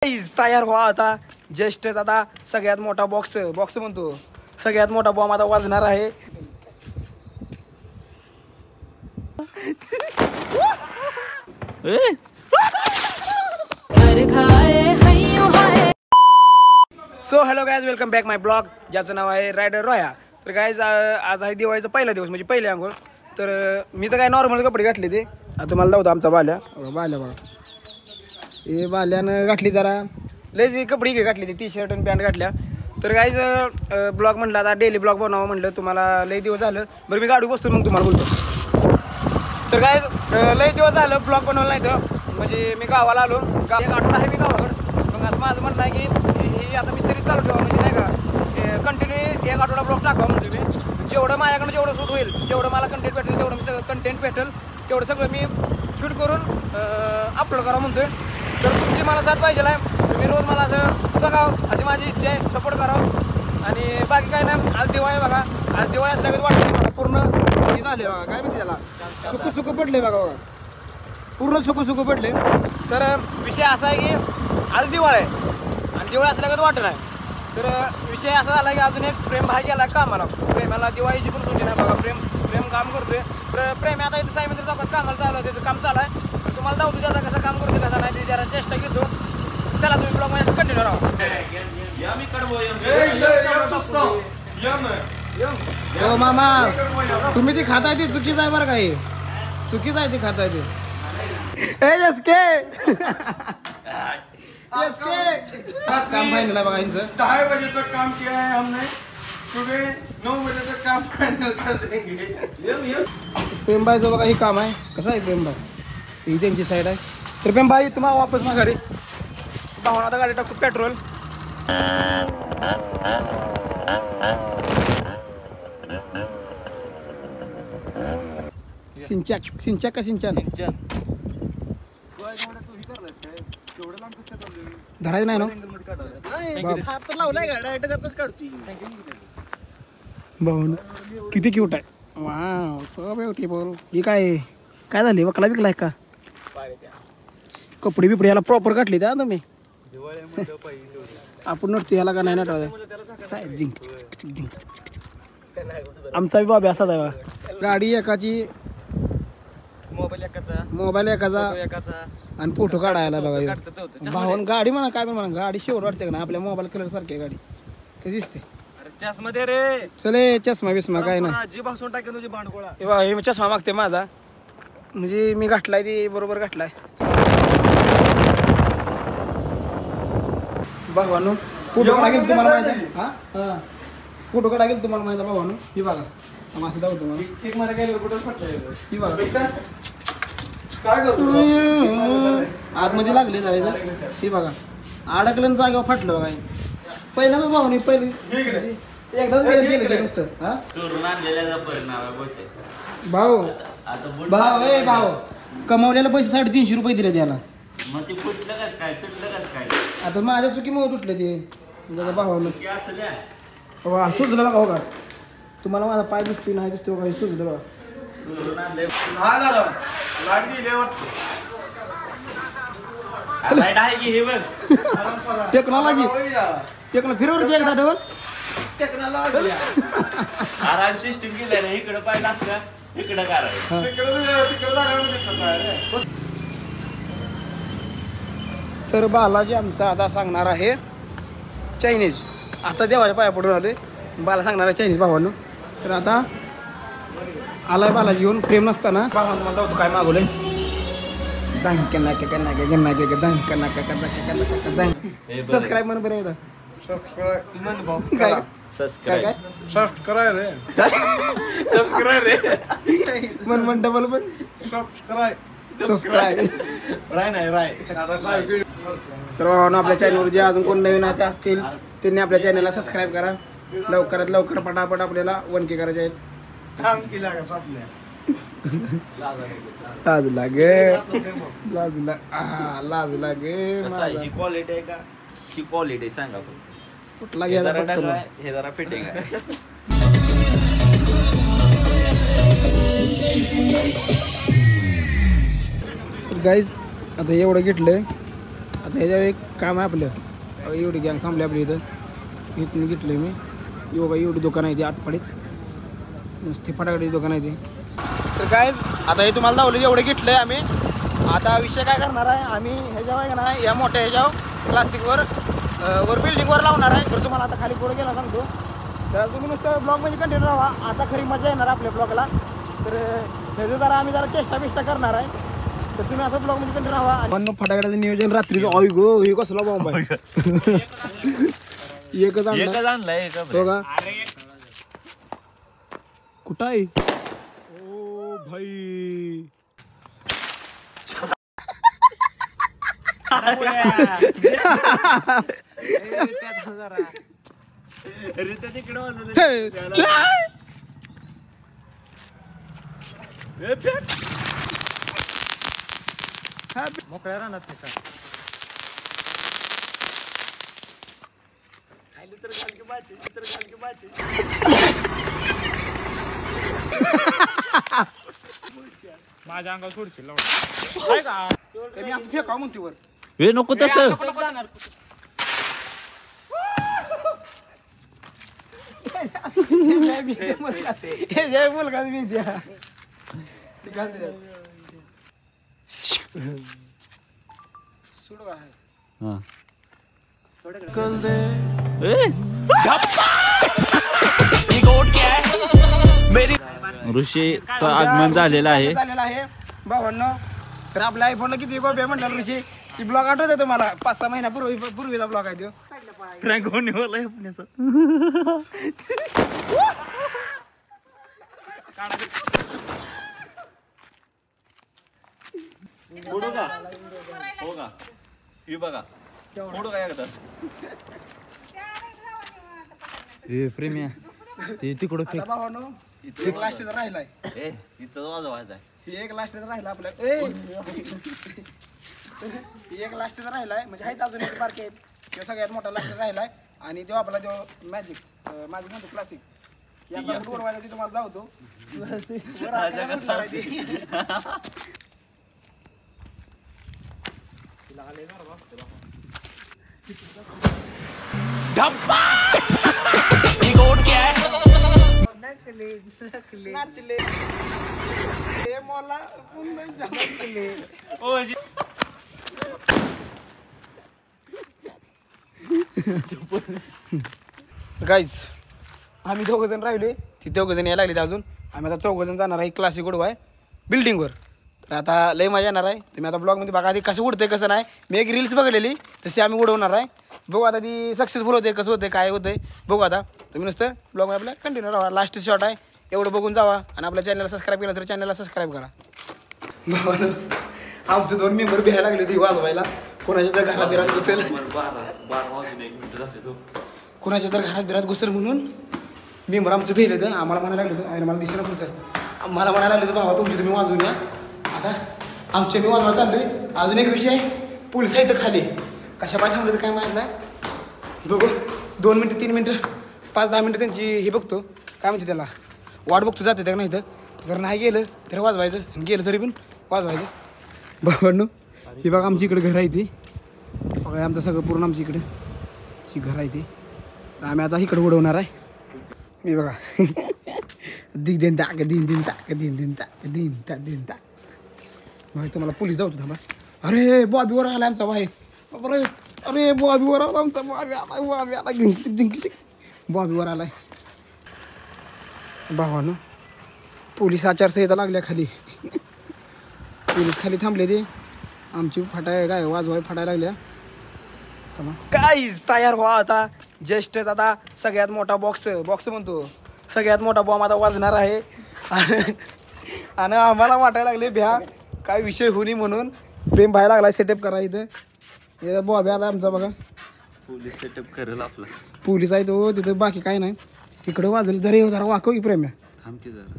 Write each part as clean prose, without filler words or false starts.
तयार व्हा आता. जस्ट आता सगळ्यात मोठा बॉक्स म्हणतो, सगळ्यात मोठा बॉम्ब आता वाजणार आहे. So hello guys, welcome back my blog, ज्याचं नाव आहे रायडर रोया. तर गायज आज आहे दिवाळीचा पहिला दिवस, म्हणजे पहिले आंघोळ. तर मी तर काय नॉर्मल कपडे घातले ते. आता तुम्हाला दाखवतो आमचा बाल्या बघा. हे बाल्यानं घातली जरा लयच कपडे घातली ती, टी शर्ट आणि पॅन्ट घातल्या. तर गायज ब्लॉग म्हटलं आता डेली ब्लॉग बनवावं म्हटलं, तुम्हाला लय दिवस झालं. बरं मी गाडी बसतो मग तुम्हाला बोलतो. तर गायज लय दिवस झालं ब्लॉग बनवलं नाही तर, म्हणजे मी गावाला आलो. एक आठवडा आहे मी गावाकडं. मग असं माझं म्हणणं आहे की ही आता मी सिरीज चालू ठेवा, म्हणजे नाही का कंटिन्यू एक आठवडा ब्लॉग टाकावा म्हणजे मी. जेवढं माझ्याकडनं जेवढं शूट होईल, जेवढं मला कंटेंट भेटेल तेवढं मी सगळं कंटेंट भेटेल तेवढं सगळं मी शूट करून अपलोड करावं म्हणतोय. तर तुमची मला साथ पाहिजे आहे. तुम्ही रोज मला असं बघावं अशी माझी इच्छा आहे, सपोर्ट करावं. आणि बाकी काय नाही. आज दिवाळी बघा, आज दिवाळी असल्यागत वाटते बघा. पूर्ण हे झाले बघा, काय म्हणते त्याला, सुकं पडले बघा, पूर्ण सुकं पडले. तर विषय असा आहे की आज दिवाळी आहे आणि दिवाळी असल्यागत वाटत नाही. तर विषय असा झाला की अजून एक प्रेम भाई गेला कामाला. प्रेमाला दिवाळीची पण सुट्टी नाही बघा. प्रेम काम करतोय. प्रेम आता इथं साईमित्र चौकात कामाला चालू आहे, त्याचं काम चालू आहे. तुम्हाला दाखवतो त्याचा कसं काम करतो कसं नाही, ते जरा चेष्टा घेतो. चला तुम्ही ब्लॉग मध्ये कंटिन्यू राहा. हो मामा, तुम्ही ती खाताय ती चुकीचं आहे बरं का, हे चुकीचं आहे ती खाताय ते. काम फाइनल आहे बघा यांचं. 10 बजे तक काम किया है हमने, सुबह 9 बजे तक काम फाइनल कर देंगे. प्रेमभाईचं बघा हे काम आहे. कसं आहे प्रेमभाई, ही त्यांची साईड आहे. तर प्रेमभाई तुम्हाला वापस ना घरी भावना, आता गाडी टाकतो पेट्रोल. सिंचक का सिंचन धरायचं नाही ना भाऊ. किती क्यूट आहे. Wow, so beautiful. ही काय झाली, वकला बिकलाय का? कपडे बिपडे याला प्रॉपर काढले त्या तुम्ही. आपण नटतो याला का नाही नटवत. आमचा बाबी असाच आहे बघा. गाडी एकाची, मोबाईल एकाचा आणि फोटो काढायला बघा. भावन गाडी म्हणा काय म्हणा, गाडी शेवट वाटते का ना आपल्या मोबाईल कलर सारखी गाडी. कशी दिसते चष्मा दे रे. चले चष्मा बिस्मा काय नाही. जी भासून टाकेल तुझी भांडगोळा. हे चष्मा मागते माझा, म्हणजे मी घातलाय ते बरोबर घातलाय. भावानो फोटो काढा गेल तुम्हाला माहिती आहे. हा फोटो काढा गेल तुम्हाला माहिती आहे भावानो. ही बघा असं दाखवतो मला. एक मारा गेलो कुठं फटलं. ही बघा काय करतो आतमध्ये लागले जायचं. ही बघा अडकलं जागेवर फाटलं बघा. पहिल्यांदाच भावानी पहिले एकदाच वेळ गेलं ते नुसतं. हा भाऊ कमावलेले पैसे 350 रुपये दिले त्याला. आता माझ्या चुकीमुळे तुटले ते भावानं. सुचलं बघा. हो का तुम्हाला माझा पाय दिसतोय नाही दिसतोय काही सुचलं बघा. टेक्नॉलॉजी फिरवर की एकदा डबल टेक्नॉलॉजी आराम सिस्टीम केलं नाही. इकडे पाहिलं असतं इकडे करायचं. तर बालाजी आमचा आता सांगणार आहे चायनीज. आता देवाच्या पाया पडून आले. बाला सांगणार आहे चायनीज भावानं. तर आता आलाय बालाजी घेऊन. प्रेम नसताना भावानं तुम्हाला जाऊ काय मागवलंय. सबस्क्राईब म्हणून बरं एकदा. मन डबल पण सबस्क्राईब. तर भावानं आपल्या चॅनलवर जे अजून कोण नवीन असतील त्यांनी आपल्या चॅनलला सबस्क्राईब करा. लवकरात लवकर पटापट आपल्याला 1K करायचे आहेत. लाज लागे ही क्वालिटी आहे का, ही क्वालिटी सांगा कुठला हे जरा फिटिंग आहे. गाईज आता एवढं घेतलंय. आता ह्याच्यावर एक काम आहे आपलं. एवढी गॅंग थांबली आपली इथं. इथून घेतलं मी योगा एवढी दुकान आहे ती आटपाडीत नुसती फटाकड्याची दुकान आहे ती. तर काय आता हे तुम्हाला दावलं एवढं घेतलं आहे आम्ही. आता विषय काय करणार आहे आम्ही ह्याच्यावर आहे ना या मोठ्या ह्याच्यावर प्लास्टिकवर वर बिल्डिंगवर लावणार आहे. तर तुम्हाला आता खाली पुढं गेला सांगतो. तर तुम्ही नुसतं ब्लॉगमध्ये कंटिन्यू राहा. आता खरी मजा येणार आपल्या ब्लॉगला. तर ह्याचं जरा आम्ही जरा चेष्टा बिष्टा करणार आहे. तर तुम्ही असं ब्लॉगमध्ये कंटिन्यू राहा. पण फटाकड्याचं नियोजन रात्री ऑय गो हे कसला बॉम्ब आहे. एकच आणलाय बघा कुठं आहे. ओ भाई मोकळ्या राहणार माझ्या अंगावर सोडशील मी असं फेकाव म्हणते वर हे नको तसं मुलगा मी द्या ऋषीचं आगमन झालेलं आहे. भावांनो तर आपल्या आयफोनला किती कॉपी म्हटलं ऋषी ती ब्लॉग आठवत आहे तुम्हाला 5-6 महिन्यापूर्वीचा ब्लॉग आहे तो. हो का ही बघा प्रेम्या ते तिकडं भावांनो एक लास्टचा राहिलाय. इथं वाजवायचं आहे. एक लास्टचा राहिला आपल्या एक लास्टचा राहिलाय म्हणजे आहेत अजून एक बारके आहेत. तो सगळ्यात मोठा लास्ट राहिलाय आणि तो आपला जो मॅजिक म्हणतो क्लासिक याचा वायला ती तुम्हाला जावतो. नाचले मला गाईज आम्ही 2 जण राहिले ती 2 जण यायला लागले अजून. आम्ही आता 4 जण जाणार आहे क्लासिक उडवाय बिल्डिंगवर. तर आता लय मजा येणार आहे. तुम्ही आता ब्लॉगमध्ये बघा आधी कसं उडतंय कसं नाही. मी एक रील्स बघलेली तशी आम्ही उडवणार आहे. बघू आता ती सक्सेसफुल होते कसं होते काय होतंय बघू. आता तुम्ही नुसतं ब्लॉगमध्ये आपल्या कंटिन्यू राहा. लास्ट शॉट आहे एवढं बघून जावा आणि आपल्या चॅनलला सबस्क्राईब केलं तर चॅनलला सबस्क्राईब करा. आमचे 2 मेंबर भ्यायला लागले ती वाजवायला. कोणाच्या तर घरात बिरात घुसेल कोणाच्या तर घरात बिरात घुसेल म्हणून मेंबर आमचं भेलं तर आम्हाला म्हणायला लागलं होतं. मला दिसेना तुमचं मला म्हणायला लागलं होतं भावा तुमची तुम्ही वाजवून या. आता आमच्या मी वाजवा चाललोय. अजून एक विषय आहे पोलीस आहे तर खाली कशा पाय थांबलं तर काय माहीत नाही. बघू 2 मिनटं 3 मिनटं 5-10 मिनटं त्यांची हे बघतो काय म्हणते त्याला वाट बघतो जाते त्या नाही तर जर नाही गेलं तर वाजवायचं आणि गेलं तरी पण वाजवायचं. भावांनो हे बघा आमची इकडे घर आहे ती बघा आमचं सगळं पूर्ण आमच्या इकडे ही घर आहे ती. आम्ही आता इकडे उडवणार आहे. मी बघा दिन टाक दिन टाक दिन टाक दिन टाक दिन टाक माहिती तुम्हाला पोलीस जाऊ थांबा. अरे बॉबीवर आला आमचा भाई अरे अरे बॉबीवर आला आमचा बॉबी आला जिंकी बॉबीवर आलाय. भावानं पोलीस आचारसंहिता लागल्या खाली पोलीस खाली थांबले ते आमची फाटाय काय वाजवाय फाटायला लागल्या. काहीच तयार व्हा आता जस्टच आता सगळ्यात मोठा बॉक्स म्हणतो सगळ्यात मोठा बॉम्ब आता वाजणार आहे. आणि आम्हाला वाटायला लागले भ्या काय विषय होणी म्हणून प्रेम व्हायला लागला सेटअप करा इथं बॉबी आला आमचा बघा. पोलीस सेटअप करेल आपला पोलीस आहे तो तिथं बाकी काय नाही. इकडं वाजवलं जरा वाकव की प्रेम थांबते जरा.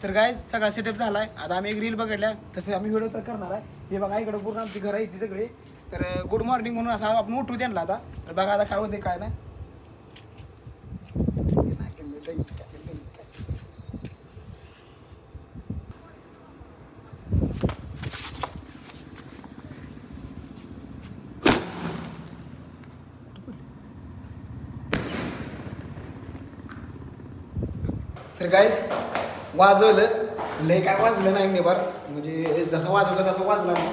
तर काय सगळा सेटअप झालाय. आता आम्ही एक रील बघितल्या तसं आम्ही व्हिडिओ तर करणार आहे. हे बघा इकडं पूर्ण आमची घरं आहे ती सगळी. तर गुड मॉर्निंग म्हणून असा आपण उठू त्यांना आता. तर बघा आता काय होते काय नाही. तर काय वाजवलं, लय काय वाजलं नाही निभार, म्हणजे जसं वाजवलं तसं वाजलं नाही.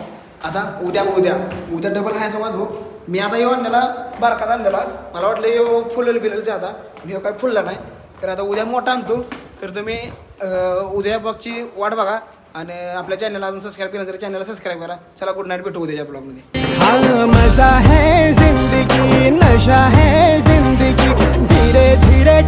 आता उद्या डबल खायचं वाजवू. मी आता येऊ आणलेला बारकाच आणलेला, मला वाटलं येऊ फुलेलं बिलेलं आता, मी काय फुलला नाही. तर आता उद्या मोठा आणतो. तर तुम्ही उद्या ब्लॉगची वाट बघा आणि आपल्या चॅनलला अजून सबस्क्राईब केलं तर चॅनलला सबस्क्राईब करा. चला गुड नाईट, भेटू उद्याच्या ब्लॉगमध्ये. हाँ मजा है जिंदगी, नशा है जिंदगी, धीरे धीरे